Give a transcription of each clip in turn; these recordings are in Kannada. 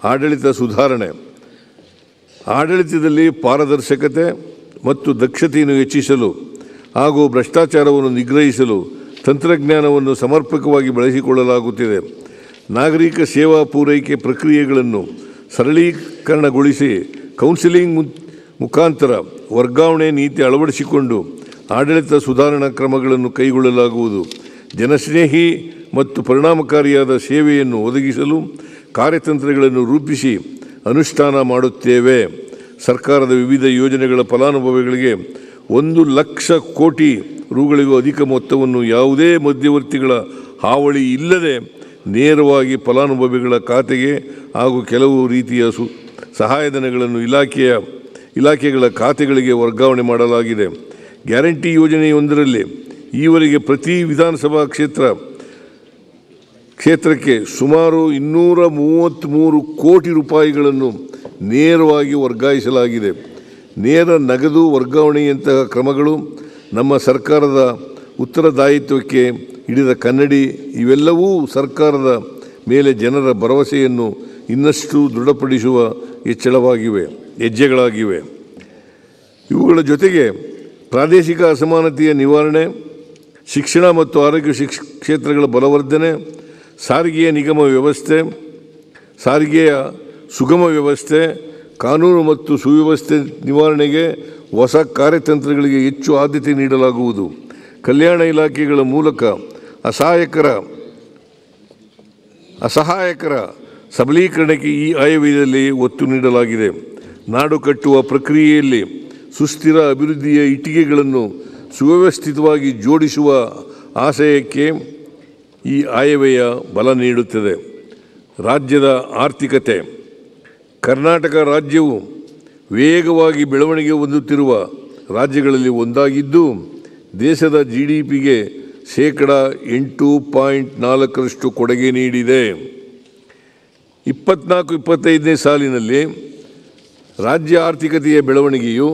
ಆಡಳಿತ ಸುಧಾರಣೆ. ಆಡಳಿತದಲ್ಲಿ ಪಾರದರ್ಶಕತೆ ಮತ್ತು ದಕ್ಷತೆಯನ್ನು ಹೆಚ್ಚಿಸಲು ಹಾಗೂ ಭ್ರಷ್ಟಾಚಾರವನ್ನು ನಿಗ್ರಹಿಸಲು ತಂತ್ರಜ್ಞಾನವನ್ನು ಸಮರ್ಪಕವಾಗಿ ಬಳಸಿಕೊಳ್ಳಲಾಗುತ್ತಿದೆ. ನಾಗರಿಕ ಸೇವಾ ಪೂರೈಕೆ ಪ್ರಕ್ರಿಯೆಗಳನ್ನು ಸರಳೀಕರಣಗೊಳಿಸಿ ಕೌನ್ಸಿಲಿಂಗ್ ಮುಖಾಂತರ ವರ್ಗಾವಣೆ ನೀತಿ ಅಳವಡಿಸಿಕೊಂಡು ಆಡಳಿತ ಸುಧಾರಣಾ ಕ್ರಮಗಳನ್ನು ಕೈಗೊಳ್ಳಲಾಗುವುದು. ಜನಸ್ನೇಹಿ ಮತ್ತು ಪರಿಣಾಮಕಾರಿಯಾದ ಸೇವೆಯನ್ನು ಒದಗಿಸಲು ಕಾರ್ಯತಂತ್ರಗಳನ್ನು ರೂಪಿಸಿ ಅನುಷ್ಠಾನ ಮಾಡುತ್ತೇವೆ. ಸರ್ಕಾರದ ವಿವಿಧ ಯೋಜನೆಗಳ ಫಲಾನುಭವಿಗಳಿಗೆ 1,00,000 ಕೋಟಿ ರುಗಳಿಗೂ ಅಧಿಕ ಮೊತ್ತವನ್ನು ಯಾವುದೇ ಮಧ್ಯವರ್ತಿಗಳ ಹಾವಳಿ ಇಲ್ಲದೆ ನೇರವಾಗಿ ಫಲಾನುಭವಿಗಳ ಖಾತೆಗೆ ಹಾಗೂ ಕೆಲವು ರೀತಿಯ ಸಹಾಯಧನಗಳನ್ನು ಇಲಾಖೆಗಳ ಖಾತೆಗಳಿಗೆ ವರ್ಗಾವಣೆ ಮಾಡಲಾಗಿದೆ. ಗ್ಯಾರಂಟಿ ಯೋಜನೆಯೊಂದರಲ್ಲಿ ಈವರೆಗೆ ಪ್ರತಿ ವಿಧಾನಸಭಾ ಕ್ಷೇತ್ರಕ್ಕೆ ಸುಮಾರು 233 ಕೋಟಿ ರೂಪಾಯಿಗಳನ್ನು ನೇರವಾಗಿ ವರ್ಗಾಯಿಸಲಾಗಿದೆ. ನೇರ ನಗದು ವರ್ಗಾವಣೆಯಂತಹ ಕ್ರಮಗಳು ನಮ್ಮ ಸರ್ಕಾರದ ಉತ್ತರದಾಯಿತ್ವಕ್ಕೆ ಹಿಡಿದ ಕನ್ನಡಿ. ಇವೆಲ್ಲವೂ ಸರ್ಕಾರದ ಮೇಲೆ ಜನರ ಭರವಸೆಯನ್ನು ಇನ್ನಷ್ಟು ದೃಢಪಡಿಸುವ ಹೆಜ್ಜೆಗಳಾಗಿವೆ. ಇವುಗಳ ಜೊತೆಗೆ ಪ್ರಾದೇಶಿಕ ಅಸಮಾನತೆಯ ನಿವಾರಣೆ, ಶಿಕ್ಷಣ ಮತ್ತು ಆರೋಗ್ಯ ಕ್ಷೇತ್ರಗಳ ಬಲವರ್ಧನೆ, ಸಾರಿಗೆಯ ಸುಗಮ ವ್ಯವಸ್ಥೆ, ಕಾನೂನು ಮತ್ತು ಸುವ್ಯವಸ್ಥೆ ನಿವಾರಣೆಗೆ ಹೊಸ ಕಾರ್ಯತಂತ್ರಗಳಿಗೆ ಹೆಚ್ಚು ಆದ್ಯತೆ ನೀಡಲಾಗುವುದು. ಕಲ್ಯಾಣ ಇಲಾಖೆಗಳ ಮೂಲಕ ಅಸಹಾಯಕರ ಸಬಲೀಕರಣಕ್ಕೆ ಈ ಆಯವ್ಯಯದಲ್ಲಿ ಒತ್ತು ನೀಡಲಾಗಿದೆ. ನಾಡು ಕಟ್ಟುವ ಪ್ರಕ್ರಿಯೆಯಲ್ಲಿ ಸುಸ್ಥಿರ ಅಭಿವೃದ್ಧಿಯ ಇಟ್ಟಿಗೆಗಳನ್ನು ಸುವ್ಯವಸ್ಥಿತವಾಗಿ ಜೋಡಿಸುವ ಆಶಯಕ್ಕೆ ಈ ಆಯವ್ಯಯ ಬಲ ನೀಡುತ್ತದೆ. ರಾಜ್ಯದ ಆರ್ಥಿಕತೆ. ಕರ್ನಾಟಕ ರಾಜ್ಯವು ವೇಗವಾಗಿ ಬೆಳವಣಿಗೆ ಹೊಂದುತ್ತಿರುವ ರಾಜ್ಯಗಳಲ್ಲಿ ಒಂದಾಗಿದ್ದು ದೇಶದ GDPಗೆ 8.4% ಕೊಡುಗೆ ನೀಡಿದೆ. 24-25ನೇ ಸಾಲಿನಲ್ಲಿ ರಾಜ್ಯ ಆರ್ಥಿಕತೆಯ ಬೆಳವಣಿಗೆಯು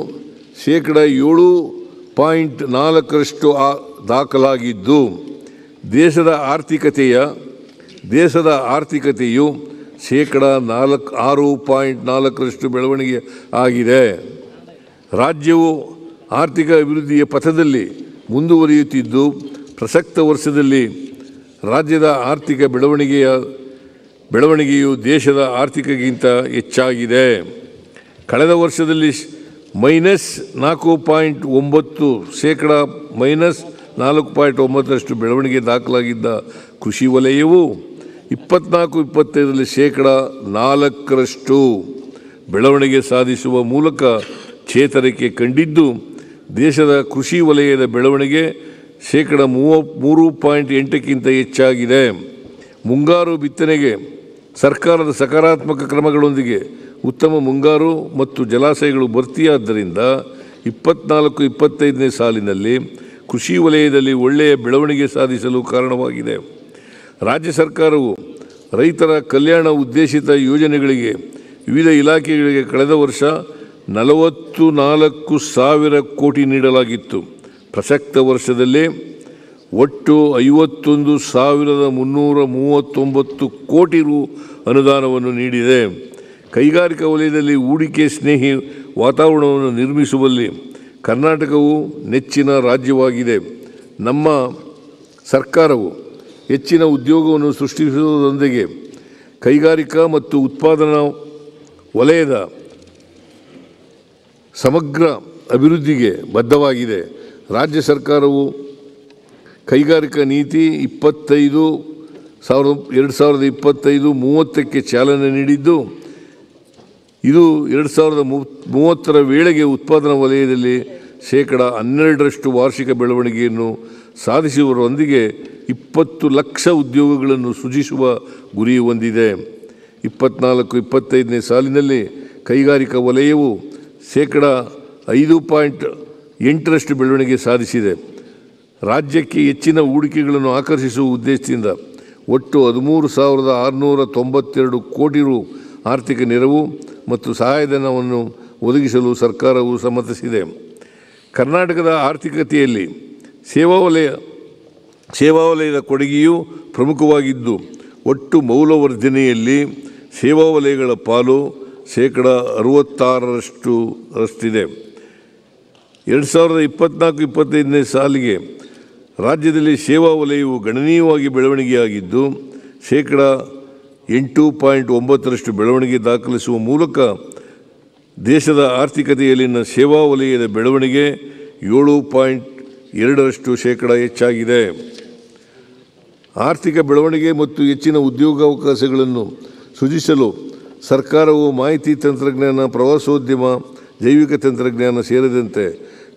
7.4% ದಾಖಲಾಗಿದ್ದು ದೇಶದ ಆರ್ಥಿಕತೆಯು 6.4% ಬೆಳವಣಿಗೆ ಆಗಿದೆ. ರಾಜ್ಯವು ಆರ್ಥಿಕ ಅಭಿವೃದ್ಧಿಯ ಪಥದಲ್ಲಿ ಮುಂದುವರಿಯುತ್ತಿದ್ದು ಪ್ರಸಕ್ತ ವರ್ಷದಲ್ಲಿ ರಾಜ್ಯದ ಆರ್ಥಿಕ ಬೆಳವಣಿಗೆಯು ದೇಶದ ಆರ್ಥಿಕಗಿಂತ ಹೆಚ್ಚಾಗಿದೆ. ಕಳೆದ ವರ್ಷದಲ್ಲಿ -4.9% ಬೆಳವಣಿಗೆ ದಾಖಲಾಗಿದ್ದ ಕೃಷಿ ವಲಯವು 24-25ರಲ್ಲಿ 4% ಬೆಳವಣಿಗೆ ಸಾಧಿಸುವ ಮೂಲಕ ಚೇತರಿಕೆ ಕಂಡಿದ್ದು ದೇಶದ ಕೃಷಿ ವಲಯದ ಬೆಳವಣಿಗೆ 3.8ಕ್ಕಿಂತ ಹೆಚ್ಚಾಗಿದೆ. ಮುಂಗಾರು ಬಿತ್ತನೆಗೆ ಸರ್ಕಾರದ ಸಕಾರಾತ್ಮಕ ಕ್ರಮಗಳೊಂದಿಗೆ ಉತ್ತಮ ಮುಂಗಾರು ಮತ್ತು ಜಲಾಶಯಗಳು ಭರ್ತಿಯಾದ್ದರಿಂದ 24-25ನೇ ಸಾಲಿನಲ್ಲಿ ಕೃಷಿ ವಲಯದಲ್ಲಿ ಒಳ್ಳೆಯ ಬೆಳವಣಿಗೆ ಸಾಧಿಸಲು ಕಾರಣವಾಗಿದೆ. ರಾಜ್ಯ ಸರ್ಕಾರವು ರೈತರ ಕಲ್ಯಾಣ ಉದ್ದೇಶಿತ ಯೋಜನೆಗಳಿಗೆ ವಿವಿಧ ಇಲಾಖೆಗಳಿಗೆ ಕಳೆದ ವರ್ಷ 44,000 ಕೋಟಿ ನೀಡಲಾಗಿತ್ತು. ಪ್ರಸಕ್ತ ವರ್ಷದಲ್ಲಿ ಒಟ್ಟು 51,339 ಕೋಟಿ ರು ಅನುದಾನವನ್ನು ನೀಡಿದೆ. ಕೈಗಾರಿಕಾ ವಲಯದಲ್ಲಿ ಹೂಡಿಕೆ ಸ್ನೇಹಿ ವಾತಾವರಣವನ್ನು ನಿರ್ಮಿಸುವಲ್ಲಿ ಕರ್ನಾಟಕವು ನೆಚ್ಚಿನ ರಾಜ್ಯವಾಗಿದೆ. ನಮ್ಮ ಸರ್ಕಾರವು ಹೆಚ್ಚಿನ ಉದ್ಯೋಗವನ್ನು ಸೃಷ್ಟಿಸುವುದರೊಂದಿಗೆ ಕೈಗಾರಿಕಾ ಮತ್ತು ಉತ್ಪಾದನಾ ವಲಯದ ಸಮಗ್ರ ಅಭಿವೃದ್ಧಿಗೆ ಬದ್ಧವಾಗಿದೆ. ರಾಜ್ಯ ಸರ್ಕಾರವು ಕೈಗಾರಿಕಾ ನೀತಿ 2025-30ಕ್ಕೆ ಚಾಲನೆ ನೀಡಿದ್ದು ಇದು 2030ರ ವೇಳೆಗೆ ಉತ್ಪಾದನಾ ವಲಯದಲ್ಲಿ 12% ವಾರ್ಷಿಕ ಬೆಳವಣಿಗೆಯನ್ನು ಸಾಧಿಸುವುದರೊಂದಿಗೆ 20 ಲಕ್ಷ ಉದ್ಯೋಗಗಳನ್ನು ಸೃಜಿಸುವ ಗುರಿ ಹೊಂದಿದೆ. 24-25ನೇ ಸಾಲಿನಲ್ಲಿ ಕೈಗಾರಿಕಾ ವಲಯವು 5.8% ಬೆಳವಣಿಗೆ ಸಾಧಿಸಿದೆ. ರಾಜ್ಯಕ್ಕೆ ಹೆಚ್ಚಿನ ಹೂಡಿಕೆಗಳನ್ನು ಆಕರ್ಷಿಸುವ ಉದ್ದೇಶದಿಂದ ಒಟ್ಟು 13,692 ಕೋಟಿ ರು ಆರ್ಥಿಕ ನೆರವು ಮತ್ತು ಸಹಾಯಧನವನ್ನು ಒದಗಿಸಲು ಸರ್ಕಾರವು ಸಮ್ಮತಿಸಿದೆ. ಕರ್ನಾಟಕದ ಆರ್ಥಿಕತೆಯಲ್ಲಿ ಸೇವಾ ವಲಯದ ಕೊಡುಗೆಯು ಪ್ರಮುಖವಾಗಿದ್ದು ಒಟ್ಟು ಮೌಲ್ಯವರ್ಧನೆಯಲ್ಲಿ ಸೇವಾ ವಲಯಗಳ ಪಾಲು 66% 2024-25 ಸಾಲಿಗೆ ರಾಜ್ಯದಲ್ಲಿ ಸೇವಾ ವಲಯವು ಗಣನೀಯವಾಗಿ ಬೆಳವಣಿಗೆಯಾಗಿದ್ದು 8.9% ಬೆಳವಣಿಗೆ ದಾಖಲಿಸುವ ಮೂಲಕ ದೇಶದ ಆರ್ಥಿಕತೆಯಲ್ಲಿನ ಸೇವಾ ವಲಯದ ಬೆಳವಣಿಗೆ 7.2% ಹೆಚ್ಚಾಗಿದೆ. ಆರ್ಥಿಕ ಬೆಳವಣಿಗೆ ಮತ್ತು ಹೆಚ್ಚಿನ ಉದ್ಯೋಗಾವಕಾಶಗಳನ್ನು ಸೃಜಿಸಲು ಸರ್ಕಾರವು ಮಾಹಿತಿ ತಂತ್ರಜ್ಞಾನ, ಪ್ರವಾಸೋದ್ಯಮ, ಜೈವಿಕ ತಂತ್ರಜ್ಞಾನ ಸೇರಿದಂತೆ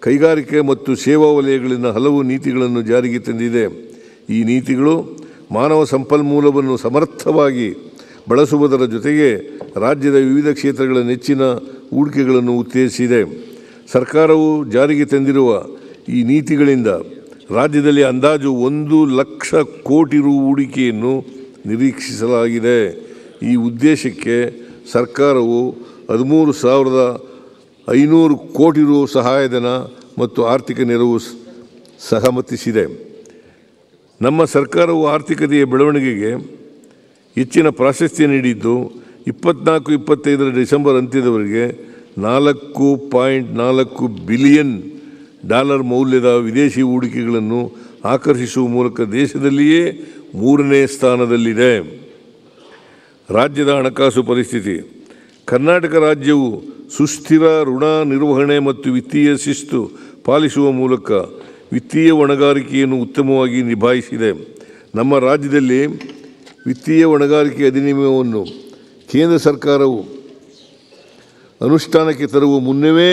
ಕೈಗಾರಿಕೆ ಮತ್ತು ಸೇವಾ ವಲಯಗಳಲ್ಲಿನ ಹಲವು ನೀತಿಗಳನ್ನು ಜಾರಿಗೆ ತಂದಿದೆ. ಈ ನೀತಿಗಳು ಮಾನವ ಸಂಪನ್ಮೂಲವನ್ನು ಸಮರ್ಥವಾಗಿ ಬಳಸುವುದರ ಜೊತೆಗೆ ರಾಜ್ಯದ ವಿವಿಧ ಕ್ಷೇತ್ರಗಳ ನೆಚ್ಚಿನ ಹೂಡಿಕೆಗಳನ್ನು ಉತ್ತೇಜಿಸಿದೆ. ಸರ್ಕಾರವು ಜಾರಿಗೆ ತಂದಿರುವ ಈ ನೀತಿಗಳಿಂದ ರಾಜ್ಯದಲ್ಲಿ ಅಂದಾಜು 1 ಲಕ್ಷ ಕೋಟಿ ರು ಹೂಡಿಕೆಯನ್ನು ನಿರೀಕ್ಷಿಸಲಾಗಿದೆ. ಈ ಉದ್ದೇಶಕ್ಕೆ ಸರ್ಕಾರವು 13,500 ಕೋಟಿ ರು ಸಹಾಯಧನ ಮತ್ತು ಆರ್ಥಿಕ ನೆರವು ಸಹಮತಿಸಿದೆ. ನಮ್ಮ ಸರ್ಕಾರವು ಆರ್ಥಿಕತೆಯ ಬೆಳವಣಿಗೆಗೆ ಹೆಚ್ಚಿನ ಪ್ರಾಶಸ್ತ್ಯ ನೀಡಿದ್ದು 24-25 ಡಿಸೆಂಬರ್ ಅಂತ್ಯದವರೆಗೆ $4.4 ಬಿಲಿಯನ್ ಮೌಲ್ಯದ ವಿದೇಶಿ ಹೂಡಿಕೆಗಳನ್ನು ಆಕರ್ಷಿಸುವ ಮೂಲಕ ದೇಶದಲ್ಲಿಯೇ 3ನೇ ಸ್ಥಾನದಲ್ಲಿದೆ. ರಾಜ್ಯದ ಹಣಕಾಸು ಪರಿಸ್ಥಿತಿ. ಕರ್ನಾಟಕ ರಾಜ್ಯವು ಸುಸ್ಥಿರ ಋಣ ನಿರ್ವಹಣೆ ಮತ್ತು ವಿತ್ತೀಯ ಶಿಸ್ತು ಪಾಲಿಸುವ ಮೂಲಕ ವಿತ್ತೀಯ ಹೊಣೆಗಾರಿಕೆಯನ್ನು ಉತ್ತಮವಾಗಿ ನಿಭಾಯಿಸಿದೆ. ನಮ್ಮ ರಾಜ್ಯದಲ್ಲಿ ವಿತ್ತೀಯ ಹೊಣೆಗಾರಿಕೆ ಅಧಿನಿಯಮವನ್ನು ಕೇಂದ್ರ ಸರ್ಕಾರವು ಅನುಷ್ಠಾನಕ್ಕೆ ತರುವ ಮುನ್ನವೇ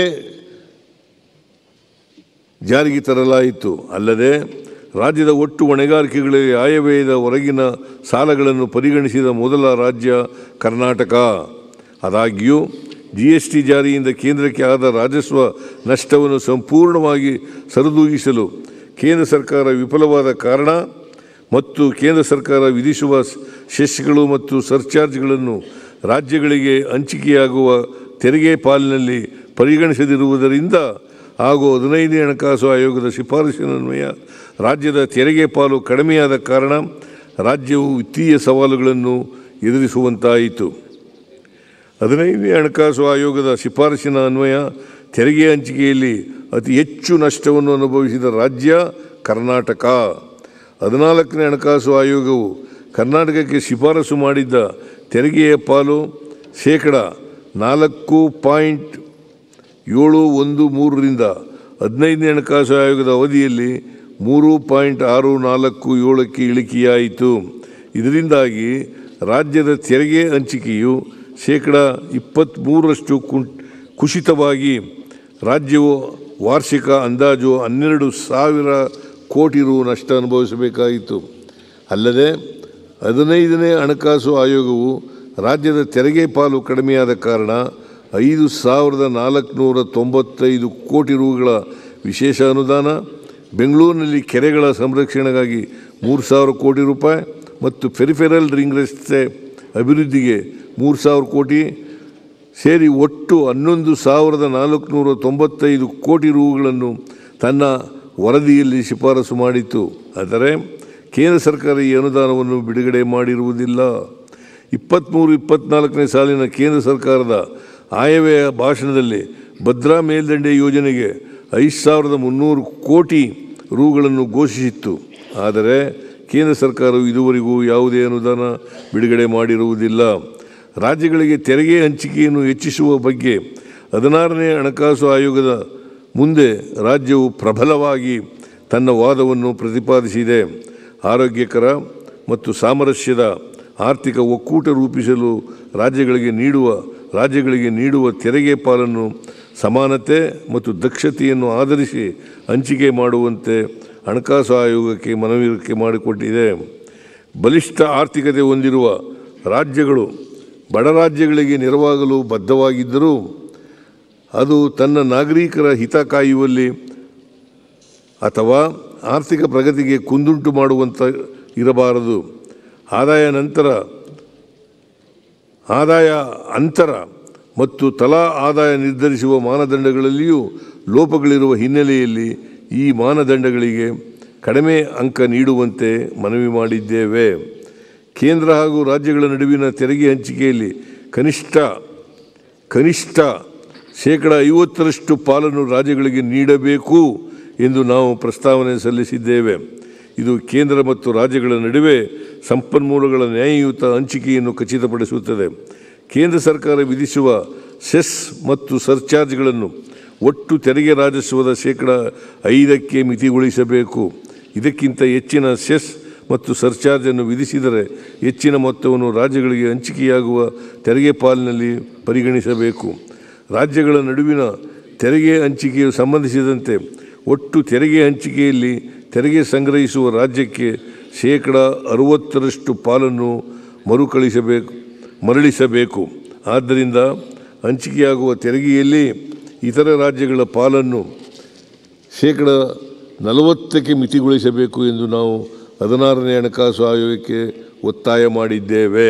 ಜಾರಿಗೆ ತರಲಾಯಿತು. ಅಲ್ಲದೆ ರಾಜ್ಯದ ಒಟ್ಟು ಹೊಣೆಗಾರಿಕೆಗಳಲ್ಲಿ ಆಯವ್ಯಯದ ಹೊರಗಿನ ಸಾಲಗಳನ್ನು ಪರಿಗಣಿಸಿದ ಮೊದಲ ರಾಜ್ಯ ಕರ್ನಾಟಕ. ಆದಾಗ್ಯೂ GST ಜಾರಿಯಿಂದ ಕೇಂದ್ರಕ್ಕೆ ಆದ ರಾಜಸ್ವ ನಷ್ಟವನ್ನು ಸಂಪೂರ್ಣವಾಗಿ ಸರಿದೂಗಿಸಲು ಕೇಂದ್ರ ಸರ್ಕಾರ ವಿಫಲವಾದ ಕಾರಣ ಮತ್ತು ಕೇಂದ್ರ ಸರ್ಕಾರ ವಿಧಿಸುವ ಸೆಸ್ಗಳು ಮತ್ತು ಸರ್ಚಾರ್ಜ್ಗಳನ್ನು ರಾಜ್ಯಗಳಿಗೆ ಹಂಚಿಕೆಯಾಗುವ ತೆರಿಗೆ ಪಾಲಿನಲ್ಲಿ ಪರಿಗಣಿಸದಿರುವುದರಿಂದ ಹಾಗೂ 15ನೇ ಹಣಕಾಸು ಆಯೋಗದ ಶಿಫಾರಸಿನನ್ವಯ ರಾಜ್ಯದ ತೆರಿಗೆ ಪಾಲು ಕಡಿಮೆಯಾದ ಕಾರಣ ರಾಜ್ಯವು ವಿತ್ತೀಯ ಸವಾಲುಗಳನ್ನು ಎದುರಿಸುವಂತಾಯಿತು. 15ನೇ ಹಣಕಾಸು ಆಯೋಗದ ಶಿಫಾರಸಿನ ಅನ್ವಯ ತೆರಿಗೆ ಹಂಚಿಕೆಯಲ್ಲಿ ಅತಿ ಹೆಚ್ಚು ನಷ್ಟವನ್ನು ಅನುಭವಿಸಿದ ರಾಜ್ಯ ಕರ್ನಾಟಕ. 14ನೇ ಹಣಕಾಸು ಆಯೋಗವು ಕರ್ನಾಟಕಕ್ಕೆ ಶಿಫಾರಸು ಮಾಡಿದ್ದ ತೆರಿಗೆಯ ಪಾಲು 4.713ರಿಂದ 15ನೇ ಹಣಕಾಸು ಆಯೋಗದ ಅವಧಿಯಲ್ಲಿ 3.647ಕ್ಕೆ ಇಳಿಕೆಯಾಯಿತು. ಇದರಿಂದಾಗಿ ರಾಜ್ಯದ ತೆರಿಗೆ ಹಂಚಿಕೆಯು 23% ಕುಸಿತವಾಗಿ ರಾಜ್ಯವು ವಾರ್ಷಿಕ ಅಂದಾಜು 12,000 ಕೋಟಿ ರು ನಷ್ಟ ಅನುಭವಿಸಬೇಕಾಯಿತು. ಅಲ್ಲದೆ 15ನೇ ಹಣಕಾಸು ಆಯೋಗವು ರಾಜ್ಯದ ತೆರಿಗೆ ಪಾಲು ಕಡಿಮೆಯಾದ ಕಾರಣ 5,495 ಕೋಟಿ ರುಗಳ ವಿಶೇಷ ಅನುದಾನ, ಬೆಂಗಳೂರಿನಲ್ಲಿ ಕೆರೆಗಳ ಸಂರಕ್ಷಣೆಗಾಗಿ 3,000 ಕೋಟಿ ರೂಪಾಯಿ ಮತ್ತು ಪೆರಿಫೆರಲ್ ರಿಂಗ್ ರಸ್ತೆ ಅಭಿವೃದ್ಧಿಗೆ 3,000 ಕೋಟಿ ಸೇರಿ ಒಟ್ಟು 11,495 ಕೋಟಿ ರುಗಳನ್ನು ತನ್ನ ವರದಿಯಲ್ಲಿ ಶಿಫಾರಸು ಮಾಡಿತು. ಆದರೆ ಕೇಂದ್ರ ಸರ್ಕಾರ ಈ ಅನುದಾನವನ್ನು ಬಿಡುಗಡೆ ಮಾಡಿರುವುದಿಲ್ಲ. 23-24ನೇ ಸಾಲಿನ ಕೇಂದ್ರ ಸರ್ಕಾರದ ಆಯವ್ಯಯ ಭಾಷಣದಲ್ಲಿ ಭದ್ರಾ ಮೇಲ್ದಂಡೆ ಯೋಜನೆಗೆ 5,300 ಕೋಟಿ ರುಗಳನ್ನು ಘೋಷಿಸಿತ್ತು. ಆದರೆ ಕೇಂದ್ರ ಸರ್ಕಾರವು ಇದುವರೆಗೂ ಯಾವುದೇ ಅನುದಾನ ಬಿಡುಗಡೆ ಮಾಡಿರುವುದಿಲ್ಲ. ರಾಜ್ಯಗಳಿಗೆ ತೆರಿಗೆ ಹಂಚಿಕೆಯನ್ನು ಹೆಚ್ಚಿಸುವ ಬಗ್ಗೆ 16ನೇ ಹಣಕಾಸು ಆಯೋಗದ ಮುಂದೆ ರಾಜ್ಯವು ಪ್ರಬಲವಾಗಿ ತನ್ನ ವಾದವನ್ನು ಪ್ರತಿಪಾದಿಸಿದೆ. ಆರೋಗ್ಯಕರ ಮತ್ತು ಸಾಮರಸ್ಯದ ಆರ್ಥಿಕ ಒಕ್ಕೂಟ ರೂಪಿಸಲು ರಾಜ್ಯಗಳಿಗೆ ನೀಡುವ ತೆರಿಗೆ ಪಾಲನ್ನು ಸಮಾನತೆ ಮತ್ತು ದಕ್ಷತೆಯನ್ನು ಆಧರಿಸಿ ಹಂಚಿಕೆ ಮಾಡುವಂತೆ ಹಣಕಾಸು ಆಯೋಗಕ್ಕೆ ಮನವರಿಕೆ ಮಾಡಿಕೊಟ್ಟಿದೆ. ಬಲಿಷ್ಠ ಆರ್ಥಿಕತೆ ಹೊಂದಿರುವ ರಾಜ್ಯಗಳು ಬಡ ರಾಜ್ಯಗಳಿಗೆ ನೆರವಾಗಲು ಬದ್ಧವಾಗಿದ್ದರೂ ಅದು ತನ್ನ ನಾಗರಿಕರ ಹಿತ ಕಾಯುವಲ್ಲಿ ಅಥವಾ ಆರ್ಥಿಕ ಪ್ರಗತಿಗೆ ಕುಂದುಂಟು ಮಾಡುವಂತ ಇರಬಾರದು. ಆದಾಯ ಅಂತರ ಮತ್ತು ತಲಾ ಆದಾಯ ನಿರ್ಧರಿಸುವ ಮಾನದಂಡಗಳಲ್ಲಿಯೂ ಲೋಪಗಳಿರುವ ಹಿನ್ನೆಲೆಯಲ್ಲಿ ಈ ಮಾನದಂಡಗಳಿಗೆ ಕಡಿಮೆ ಅಂಕ ನೀಡುವಂತೆ ಮನವಿ ಮಾಡಿದ್ದೇವೆ. ಕೇಂದ್ರ ಹಾಗೂ ರಾಜ್ಯಗಳ ನಡುವಿನ ತೆರಿಗೆ ಹಂಚಿಕೆಯಲ್ಲಿ ಕನಿಷ್ಠ ಶೇಕಡ 50ರಷ್ಟು ಪಾಲನ್ನು ರಾಜ್ಯಗಳಿಗೆ ನೀಡಬೇಕು ಎಂದು ನಾವು ಪ್ರಸ್ತಾವನೆ ಸಲ್ಲಿಸಿದ್ದೇವೆ. ಇದು ಕೇಂದ್ರ ಮತ್ತು ರಾಜ್ಯಗಳ ನಡುವೆ ಸಂಪನ್ಮೂಲಗಳ ನ್ಯಾಯಯುತ ಹಂಚಿಕೆಯನ್ನು ಖಚಿತಪಡಿಸುತ್ತದೆ. ಕೇಂದ್ರ ಸರ್ಕಾರ ವಿಧಿಸುವ ಸೆಸ್ ಮತ್ತು ಸರ್ಚಾರ್ಜ್ಗಳನ್ನು ಒಟ್ಟು ತೆರಿಗೆ ರಾಜಸ್ವದ ಶೇಕಡ 5ಕ್ಕೆ ಮಿತಿಗೊಳಿಸಬೇಕು. ಇದಕ್ಕಿಂತ ಹೆಚ್ಚಿನ ಸೆಸ್ ಮತ್ತು ಸರ್ಚಾರ್ಜನ್ನು ವಿಧಿಸಿದರೆ ಹೆಚ್ಚಿನ ಮೊತ್ತವನ್ನು ರಾಜ್ಯಗಳಿಗೆ ಹಂಚಿಕೆಯಾಗುವ ತೆರಿಗೆ ಪಾಲಿನಲ್ಲಿ ಪರಿಗಣಿಸಬೇಕು. ರಾಜ್ಯಗಳ ನಡುವಿನ ತೆರಿಗೆ ಹಂಚಿಕೆಯು ಸಂಬಂಧಿಸಿದಂತೆ ಒಟ್ಟು ತೆರಿಗೆ ಹಂಚಿಕೆಯಲ್ಲಿ ತೆರಿಗೆ ಸಂಗ್ರಹಿಸುವ ರಾಜ್ಯಕ್ಕೆ ಶೇಕಡ 60ರಷ್ಟು ಪಾಲನ್ನು ಮರಳಿಸಬೇಕು. ಆದ್ದರಿಂದ ಹಂಚಿಕೆಯಾಗುವ ತೆರಿಗೆಯಲ್ಲಿ ಇತರ ರಾಜ್ಯಗಳ ಪಾಲನ್ನು ಶೇಕಡ 40ಕ್ಕೆ ಮಿತಿಗೊಳಿಸಬೇಕು ಎಂದು ನಾವು 16ನೇ ಹಣಕಾಸು ಆಯೋಗಕ್ಕೆ ಒತ್ತಾಯ ಮಾಡಿದ್ದೇವೆ.